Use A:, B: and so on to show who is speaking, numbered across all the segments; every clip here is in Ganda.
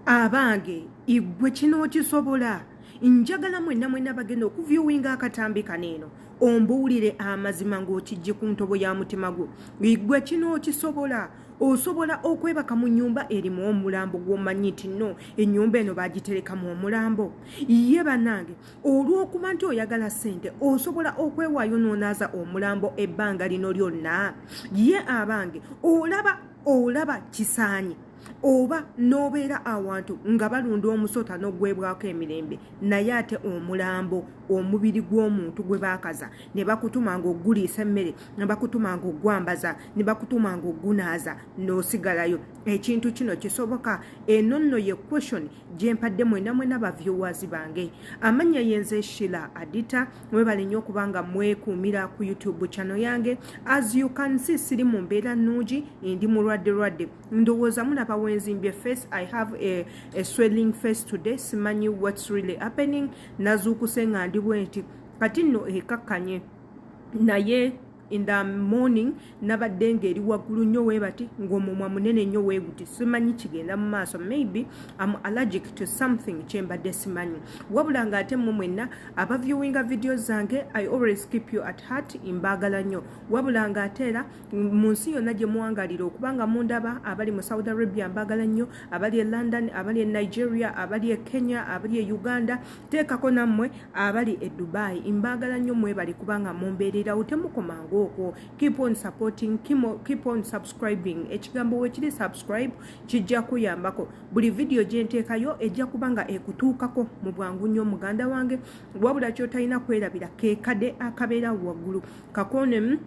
A: abange igwe kino kisobola njagala mwenna bagenda okuviewinga akatambi kaneeno ombuulire amazima ng'okijje ku ntobo ya mutima gwo igwe kino kisobola osobola okwebaka mu nnyumba erimu omulambo gw'omanyi nti no ennyumba eno bagiterekamu omulambo ye bannange olw'okuba nti oyagala ssente osobola okwewaayo n'onaaza omulambo ebbanga lino lyonna ye abange olaba kisaanye oba nobeera awantu nga balunda omusota n'ogwebwako emirembe naye ate omulambo omubiri gw'omuntu gwe baakaza ne bakutuma ng'oguliisa emmere ne bakutuma ng'ogwambaza ne bakutuma ng'ogunaaza n'osigalayo ekintu kino kisoboka eno nno ye question gye mpadde mwenna ba viewers bange amannya yenze Shila Adita mwebale nnyo okubanga mwekuumira ku YouTube channel yange as you can see siri mu mbeera nnungi ndi mulwadde ndowooza mulaba wenzimbye face I have a swelling face today simanyi what's really happening nazuukuse nga ndi bwenti kati nno ekakkanye naye in the morning nabadde ngeri waggulu nnyo weebati ng'omumwa munene nnyo weeguti simanyi kigenda mu maaso maybe I'm allergic to something kyembadde simanyi wabula ng'ate mu mwenna abaviewinga videos zange I always keep you at heart imbaagala nnyo wabula ng'ate era mu nsi yonna gye muwangalira okubanga mundaba abali mu Saudi Arabia mbaagala nnyo abali e London abali e Nigeria abali e Kenya abali e Uganda teekako nammwe abali e Dubai imbaagala nnyo mwebali kubanga mumbeererawo temukomanga keep on supporting keep on subscribing ekigambo wekiri subscribe kijja kuyambako buli video gye nteekayo ejja kubanga ekutuukako mu bwangu nnyo muganda wange wabula ky'otalina kwerabira ke kade akabeera waggulu kakonemu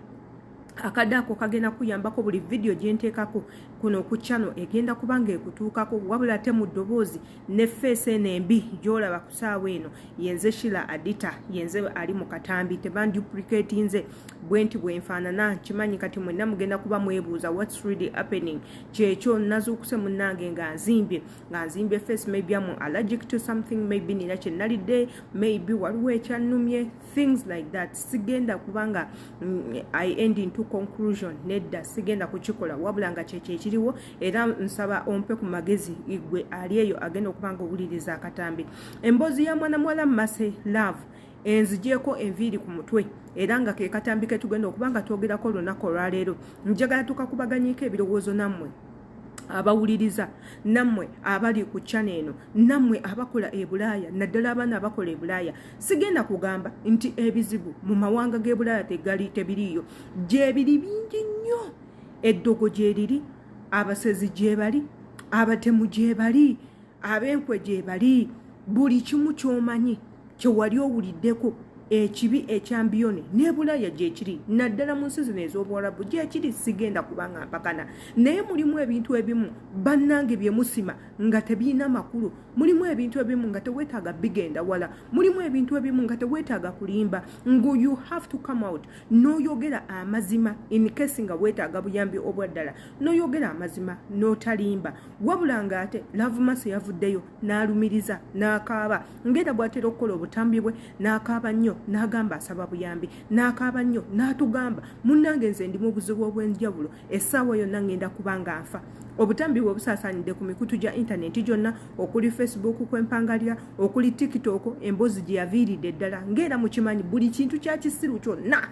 A: akadako kagenda kuyambako buli video gye nteekako kuno ku channel egenda kubanga ekutuukako wabula ate mu ddoboozi ne face enembi gy'olaba ku ssaawa eno yenze Shila Adita yenze ali mu katambi tebanduplicate nze bwenti bwenfaanana kimanyi kati mwenna mugenda kuba mwebuuza what's really happening kyekyo nazuukuse munnange nga nzimbye face maybe I'm allergic to something maybe nina kye nalidde maybe waliwo ekyannumye things like that sigenda kubanga I end into conclusion nedda sigenda kukikola wabula nga kyekiriwo era nsaba ompe ku magezi igwe ali eyo agenda okubanga owuliriza akatambi emboozi ya mwana mwala Mase Love enzigyeko enviiri ku mutwe era nga ke katambi ke tugenda okubanga twogerako olunaku olwaleero njagala tukakubaganyiko ebirowoozo nammwe abawuliriza nammwe abali ku channel eno nammwe abakola e Bulaaya naddala abaana abakola e Bulaaya sigenda kugamba nti ebizibu mu mawanga g'e Bulaaya tebiriyo gye biri bingi nnyo eddogo gye liri abasezi gye bali abatemu gye bali abenkwe gye bali buli kimu ky'omanyi kye wali owuliddeko ekibi ekyambiyone ne Bulaaya gye kiri naddala mu nsi zino ez'Obuwarabu gye kiri sigenda kubanga mpakana naye mulimu ebintu ebimu bannange bye musima nga tebiina makulu mulimu ebintu ebimu nga teweetaaga bigenda wala mulimu ebintu ebimu nga teweetaaga kulimba ngu you have to come out n'oyogera amazima in case nga weetaaga buyambi obwaddala n'oyogera amazima n'otalimba wabula ng'ate Love Mase yavuddeyo n'alumiriza n'akaaba ng'era bw'atera okukola obutambi bwe n'akaaba nnyo n'agamba asaba buyambi n'akaaba nnyo n'atugamba munnange nze ndi mu buzibu obw'enjawulo essaawa yonna ngenda kubanga nfa obutambi bwe busaasaanidde ku mikutu gya intaneti gyonna okuli Facebook kwempangalira okuli TikTok emboozi gye yaviiridde ddala ng'era mukimanyi buli kintu kya kisiru kyonna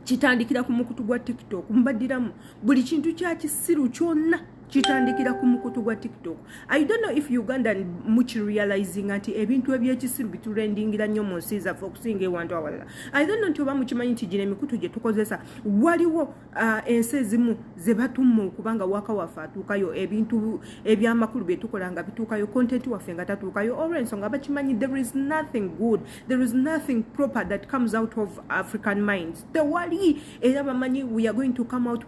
A: kitandikira ku mukutu gwa TikTok mbaddiramu buli kintu kya kisiru kyonna kitandikira ku mukutu gwa TikTok. I don't know if Uganda much realizing ati ebintu ebyekisiru biturendingira nnyo mu nsi zaffe okusinga ewantu awalala. I don't know nti oba mukimanyi nti gino emikutu gye tukozesa waliwo ensi ezimu ze batumma okubanga waka waffe atuukayo ebintu ebyamakulu bye tukola nga bituukayo content waffe nga tatuukayo olw'ensonga bakimanyi there is nothing good, there is nothing proper that comes out of African minds. Tewali era bamanyi we are going to come out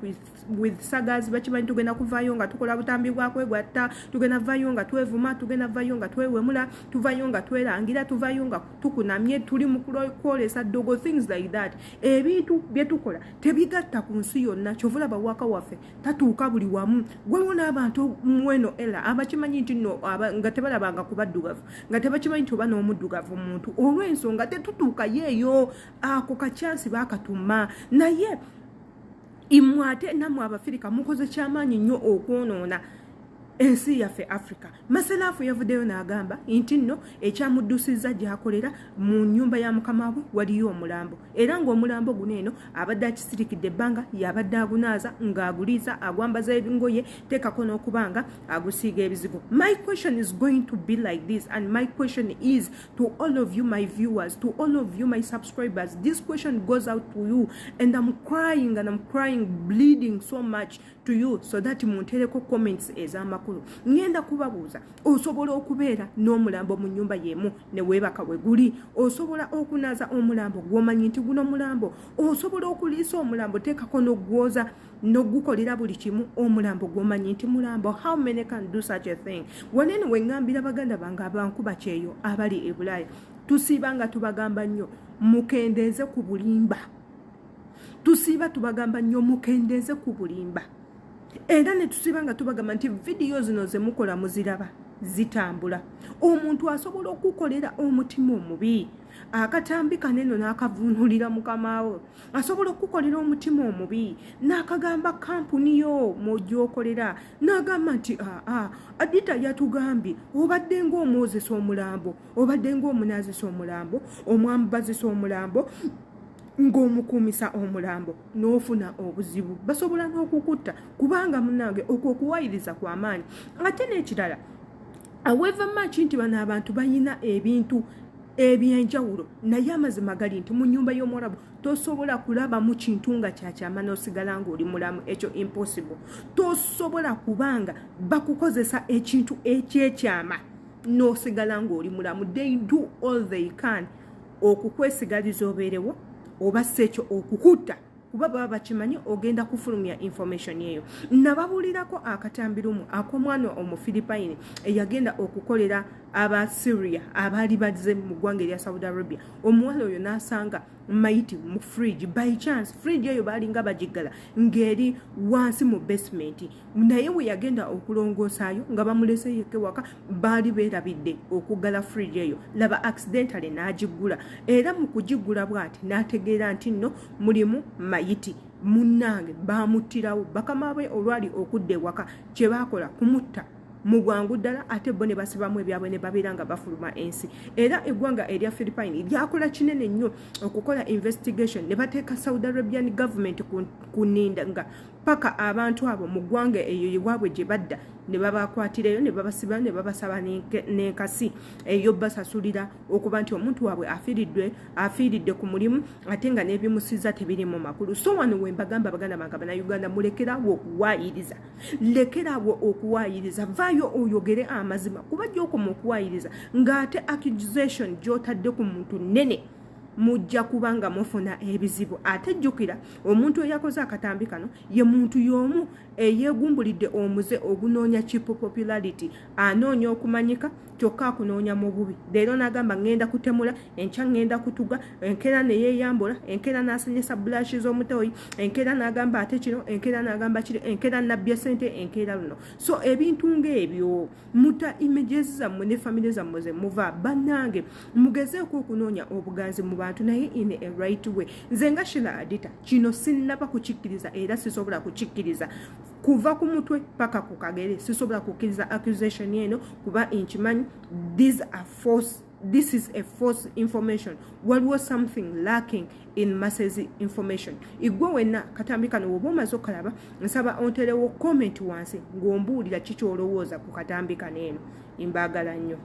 A: with sagas bakimanyi tugenda kuvaayo nga tukola butambi bwa kwegwatta tugenda vayo nga twevuma tugenda vayo nga twewemula tuvayo nga twerangira tuvayo nga tukunamye tuli mu kwolesa dogo things like that ebintu bye tukola tebigatta ku nsi yonna kyovula bawaka waffe tatuuka buli wamu gwewona abantu mweno era abakimanyi nti no nga tebalabanga kubaddugavu nga tebakimanyi nti oba n'omuddugavu muntu olw'ensonga tetutuuka yeeyo ako kachansi bakatuma naye imwate namwe abafirika mukoze kyamaanyi nnyo okwonoona ensi yaffe Africa. Maselaafu yavuddeyo n'agamba nti nno ekyamuddusiza gy'akolera mu nnyumba ya mukama we waliyo omulambo, era ng'omulambo guno eno abadde akisirikidde ebbanga yabadde agunaaza ng'aguliisa agwambaza ebingoye teekako n'okubanga agusiiga ebizigo. My question is going to be like this, and my question is to all of you my viewers, to all of you my subscribers. This question goes out to you, and I'm crying, bleeding so much to you, so that muntereko comments ez'amakulu. Ngenda kubabuuza, osobola okubeera n'omulambo mu nnyumba yemu ne weebaka we guli? Osobola okunaaza omulambo gw'omanyi nti guno mulambo? Osobola okuliisa omulambo teekako n'ogwoza n'ogukolera buli kimu omulambo gw'omanyi nti mulambo? How many can do such a thing? Wanene we ngambira baganda bange abankuba kyeyo abali e Bulaaya, tusiiba nga tubagamba nnyo mukendeeze ku bulimba. Tusiiba tubagamba nnyo mukendeeze ku bulimba. Era ne tusiiba nga tubagamba nti vidiyo zino ze mukola muziraba zitambula. Omuntu asobola okukolera omutima omubi, akatambi kaneno n'akavunulira mukamaawo. Asobola okukolera omutima omubi n'akagamba kampuni yo mw'ogyokolera n'agamba nti Adita yatugambye obadde ng'omwozesa omulambo, obadde ng'omunaazisa omulambo, omwambazisa omulambo, ng'omukuumisa omulambo n'ofuna obuzibu. Basobola n'okukutta kubanga munnange okwo okuwayiriza kw'amaanyi. Ate n'ekirala, however much nti bano abantu bayina ebintu ebyenjawulo, naye amazima gali nti mu nnyumba y'Omuwarabu tosobola kulabamu kintu nga kyakyama n'osigala ng'oli mulamu. Ekyo impossible. Tosobola kubanga bakukozesa ekintu ekyekyama n'osigala ng'oli mulamu. They do all they can okukwesigaliza obeerewo oba sekyo okukutta, kuba baba bakimanyi ogenda kufulumya information eyo. Nababuulirako akatambi lumu ak'omwana Omufiripayini eyagenda okukolera aba Syria abaali bazze mu ggwanga erya Saudi Arabia. Omuwala oyo n'asanga mayiti mu fridge. By chance fridge eyo baalinga bagiggala ng'eri wansi mu basement, naye we yagenda okulongoosaayo nga bamulese yeke waka baali beerabidde okuggala fridge eyo. Laba accidentally n'agiggula, era mu kugiggula bw'ati n'ategeera nti nno mulimu mayiti. Munnange baamuttirawo. Bakama be olwali okudda ewaka kye baakola kumutta mu bwangu ddala, ate bo ne basibamu ebyabwe ne babeera nga bafuluma ensi. Era eggwanga erya Philippine lyakola kinene nnyo okukola investigation, ne bateeka Saudi Arabian government kuninda nga paka abantu abo mu ggwanga eyo ewaabwe gye badda ne babakwatireyo ne babasiba ne babasaba n'enkasi eyo basasulira okuba nti omuntu waabwe afiiridde ku mulimu ate nga n'ebimusiza tebiri mu makulu. So wano we mbagamba baganda bange Bannayuganda, mulekerawo okuwaayiriza, lekerawo okuwaayiriza, vaayo oyogere amazima, kuba gy'okoma okuwaayiriza ng'ate accusation gy'otadde ku muntu nnene mujja kubanga mufuna ebizibu. Ate jjukira omuntu eyakoze akatambi kano ye muntu y'omu eyeegumbulidde omuze ogunoonya cheap popularity, anoonya okumanyika kyokka akunoonya mu bubi. Leero n'agamba ngenda kutemula, enkya ngenda kutuga, enkeera ne yeeyambula, enkeera n'asenyesa bulash z'omutooyi, enkeera n'agamba ate kino, enkeera n'agamba kiri, enkeera nabbye ssente, enkeera luno. So ebintu ng'ebyo muta images zammwe ne family zammwe ze muva. Bannange mugezeeko okunoonya obuganzi mu bantu naye in a right way. Nze nga Sheila Adita kino sinnaba kukikkiriza era sisobola kukikkiriza. Kuva ku mutwe paka ku kagere sisobola kukkiriza accusation eno kuba nkimanyi this is a false information. Waliwo something lacking in masses information. Igwe wenna katambi kano woba omaze okalaba nsaba onterewo comment wansi ng'ombuulira kiki olowooza ku katambi kano eno. Imbaagala nnyo.